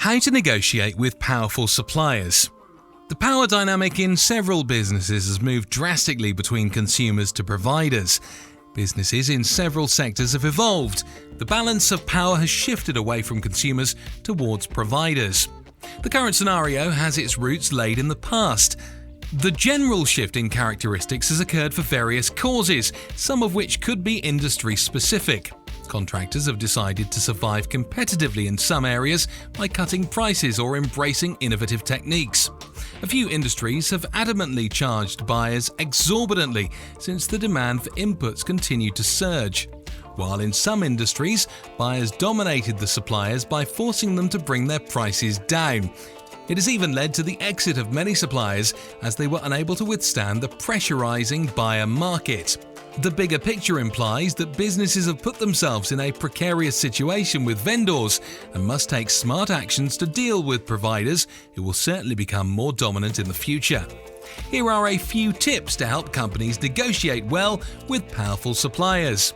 How to negotiate with powerful suppliers. The power dynamic in several businesses has moved drastically between consumers to providers. Businesses in several sectors have evolved. The balance of power has shifted away from consumers towards providers. The current scenario has its roots laid in the past. The general shift in characteristics has occurred for various causes, some of which could be industry-specific. Contractors have decided to survive competitively in some areas by cutting prices or embracing innovative techniques. A few industries have adamantly charged buyers exorbitantly since the demand for inputs continued to surge, while in some industries, buyers dominated the suppliers by forcing them to bring their prices down. It has even led to the exit of many suppliers as they were unable to withstand the pressurizing buyer market. The bigger picture implies that businesses have put themselves in a precarious situation with vendors and must take smart actions to deal with providers who will certainly become more dominant in the future. Here are a few tips to help companies negotiate well with powerful suppliers.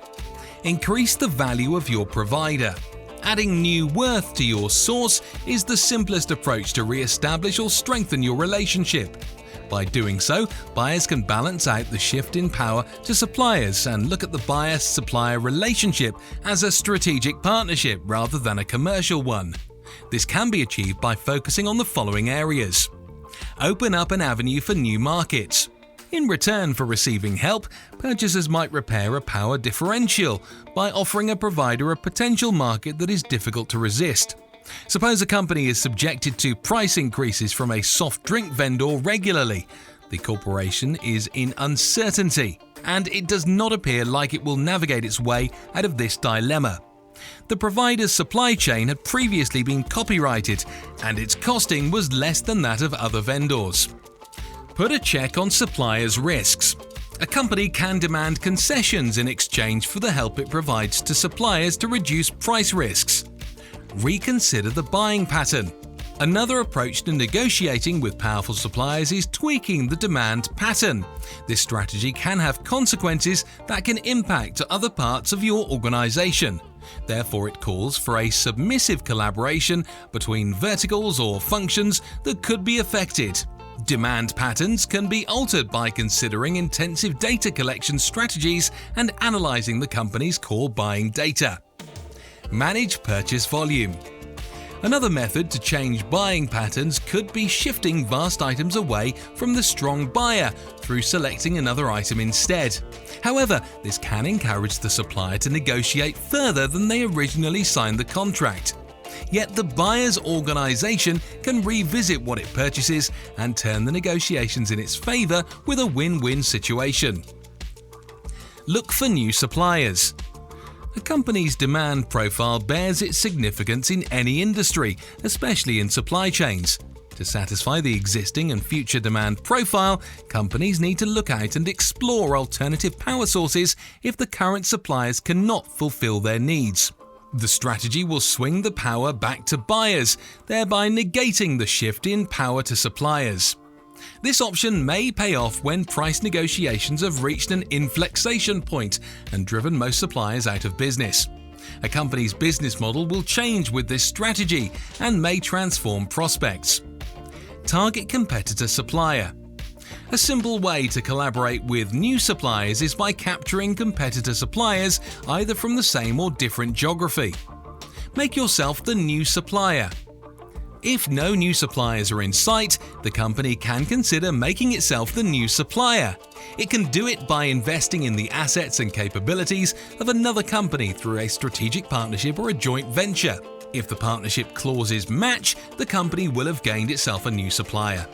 Increase the value of your provider. Adding new worth to your source is the simplest approach to re-establish or strengthen your relationship. By doing so, buyers can balance out the shift in power to suppliers and look at the buyer-supplier relationship as a strategic partnership rather than a commercial one. This can be achieved by focusing on the following areas. Open up an avenue for new markets. In return for receiving help, purchasers might repair a power differential by offering a provider a potential market that is difficult to resist. Suppose a company is subjected to price increases from a soft drink vendor regularly. The corporation is in uncertainty, and it does not appear like it will navigate its way out of this dilemma. The provider's supply chain had previously been copyrighted, and its costing was less than that of other vendors. Put a check on suppliers' risks. A company can demand concessions in exchange for the help it provides to suppliers to reduce price risks. Reconsider the buying pattern. Another approach to negotiating with powerful suppliers is tweaking the demand pattern. This strategy can have consequences that can impact other parts of your organization. Therefore, it calls for a submissive collaboration between verticals or functions that could be affected. Demand patterns can be altered by considering intensive data collection strategies and analyzing the company's core buying data. Manage purchase volume. Another method to change buying patterns could be shifting vast items away from the strong buyer through selecting another item instead. However, this can encourage the supplier to negotiate further than they originally signed the contract. Yet the buyer's organization can revisit what it purchases and turn the negotiations in its favor with a win-win situation. Look for new suppliers. A company's demand profile bears its significance in any industry, especially in supply chains. To satisfy the existing and future demand profile, companies need to look out and explore alternative power sources if the current suppliers cannot fulfill their needs. The strategy will swing the power back to buyers, thereby negating the shift in power to suppliers. This option may pay off when price negotiations have reached an inflexation point and driven most suppliers out of business. A company's business model will change with this strategy and may transform prospects. Target competitor supplier. A simple way to collaborate with new suppliers is by capturing competitor suppliers either from the same or different geography. Make yourself the new supplier. If no new suppliers are in sight, the company can consider making itself the new supplier. It can do it by investing in the assets and capabilities of another company through a strategic partnership or a joint venture. If the partnership clauses match, the company will have gained itself a new supplier.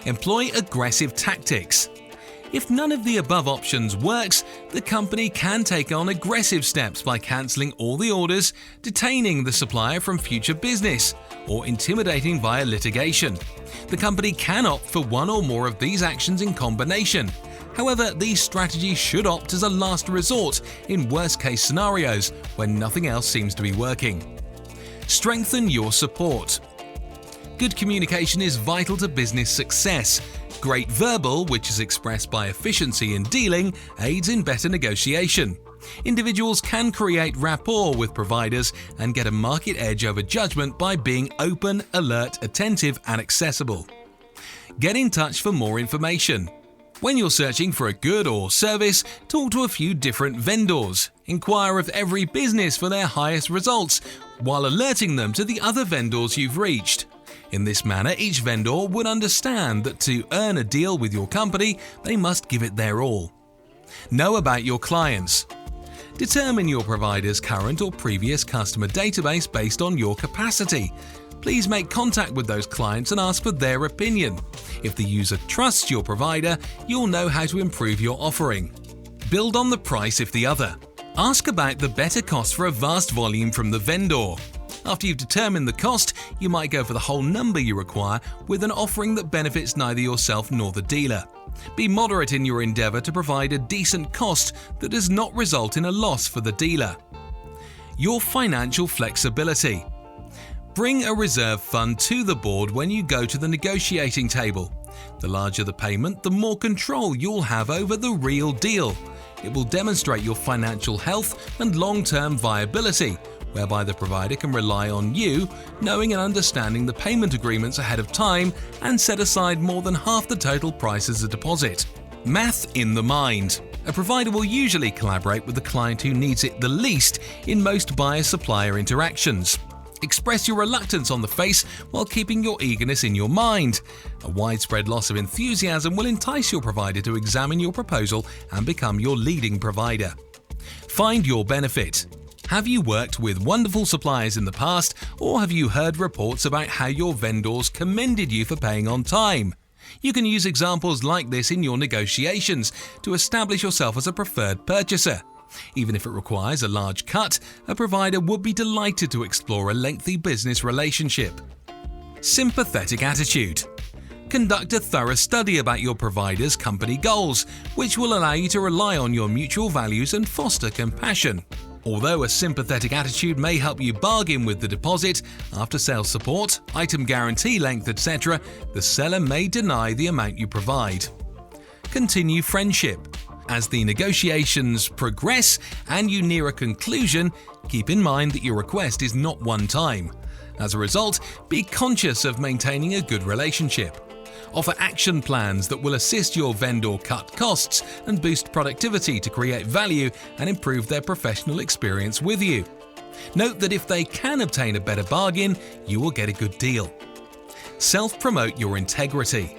Employ aggressive tactics. If none of the above options works, the company can take on aggressive steps by cancelling all the orders, detaining the supplier from future business, or intimidating via litigation. The company can opt for one or more of these actions in combination. However, these strategies should opt as a last resort in worst-case scenarios when nothing else seems to be working. Strengthen your support. Good communication is vital to business success. Great verbal, which is expressed by efficiency in dealing, aids in better negotiation. Individuals can create rapport with providers and get a market edge over judgment by being open, alert, attentive, and accessible. Get in touch for more information. When you're searching for a good or service, talk to a few different vendors. Inquire of every business for their highest results, while alerting them to the other vendors you've reached. In this manner, each vendor would understand that to earn a deal with your company, they must give it their all. Know about your clients. Determine your provider's current or previous customer database based on your capacity. Please make contact with those clients and ask for their opinion. If the user trusts your provider, you'll know how to improve your offering. Build on the price if the other. Ask about the better cost for a vast volume from the vendor. After you've determined the cost, you might go for the whole number you require with an offering that benefits neither yourself nor the dealer. Be moderate in your endeavour to provide a decent cost that does not result in a loss for the dealer. Your financial flexibility. Bring a reserve fund to the board when you go to the negotiating table. The larger the payment, the more control you'll have over the real deal. It will demonstrate your financial health and long-term viability, whereby the provider can rely on you, knowing and understanding the payment agreements ahead of time and set aside more than half the total price as a deposit. Math in the mind. A provider will usually collaborate with the client who needs it the least in most buyer-supplier interactions. Express your reluctance on the face while keeping your eagerness in your mind. A widespread loss of enthusiasm will entice your provider to examine your proposal and become your leading provider. Find your benefit. Have you worked with wonderful suppliers in the past, or have you heard reports about how your vendors commended you for paying on time? You can use examples like this in your negotiations to establish yourself as a preferred purchaser. Even if it requires a large cut, a provider would be delighted to explore a lengthy business relationship. Sympathetic attitude. Conduct a thorough study about your provider's company goals, which will allow you to rely on your mutual values and foster compassion. Although a sympathetic attitude may help you bargain with the deposit, after-sales support, item guarantee length, etc., the seller may deny the amount you provide. Continue friendship. As the negotiations progress and you near a conclusion, keep in mind that your request is not one time. As a result, be conscious of maintaining a good relationship. Offer action plans that will assist your vendor cut costs and boost productivity to create value and improve their professional experience with you. Note that if they can obtain a better bargain, you will get a good deal. Self-promote your integrity.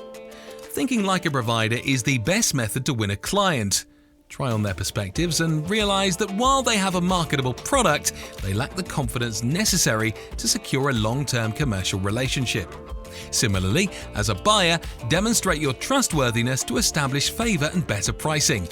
Thinking like a provider is the best method to win a client. Try on their perspectives and realize that while they have a marketable product, they lack the confidence necessary to secure a long-term commercial relationship. Similarly, as a buyer, demonstrate your trustworthiness to establish favor and better pricing.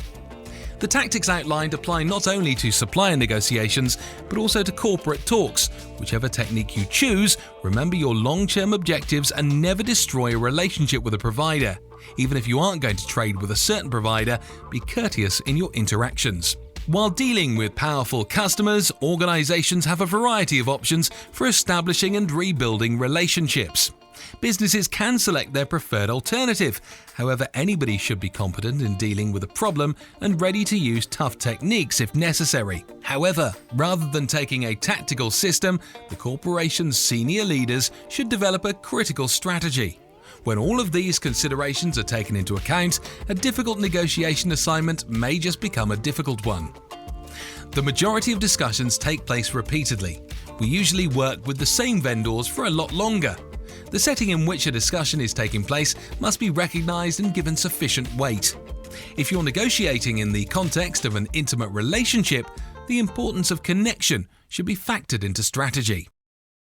The tactics outlined apply not only to supplier negotiations, but also to corporate talks. Whichever technique you choose, remember your long-term objectives and never destroy a relationship with a provider. Even if you aren't going to trade with a certain provider, be courteous in your interactions. While dealing with powerful customers, organizations have a variety of options for establishing and rebuilding relationships. Businesses can select their preferred alternative. However, anybody should be competent in dealing with a problem and ready to use tough techniques if necessary. However, rather than taking a tactical system, the corporation's senior leaders should develop a critical strategy. When all of these considerations are taken into account, a difficult negotiation assignment may just become a difficult one. The majority of discussions take place repeatedly. We usually work with the same vendors for a lot longer. The setting in which a discussion is taking place must be recognized and given sufficient weight. If you're negotiating in the context of an intimate relationship, the importance of connection should be factored into strategy.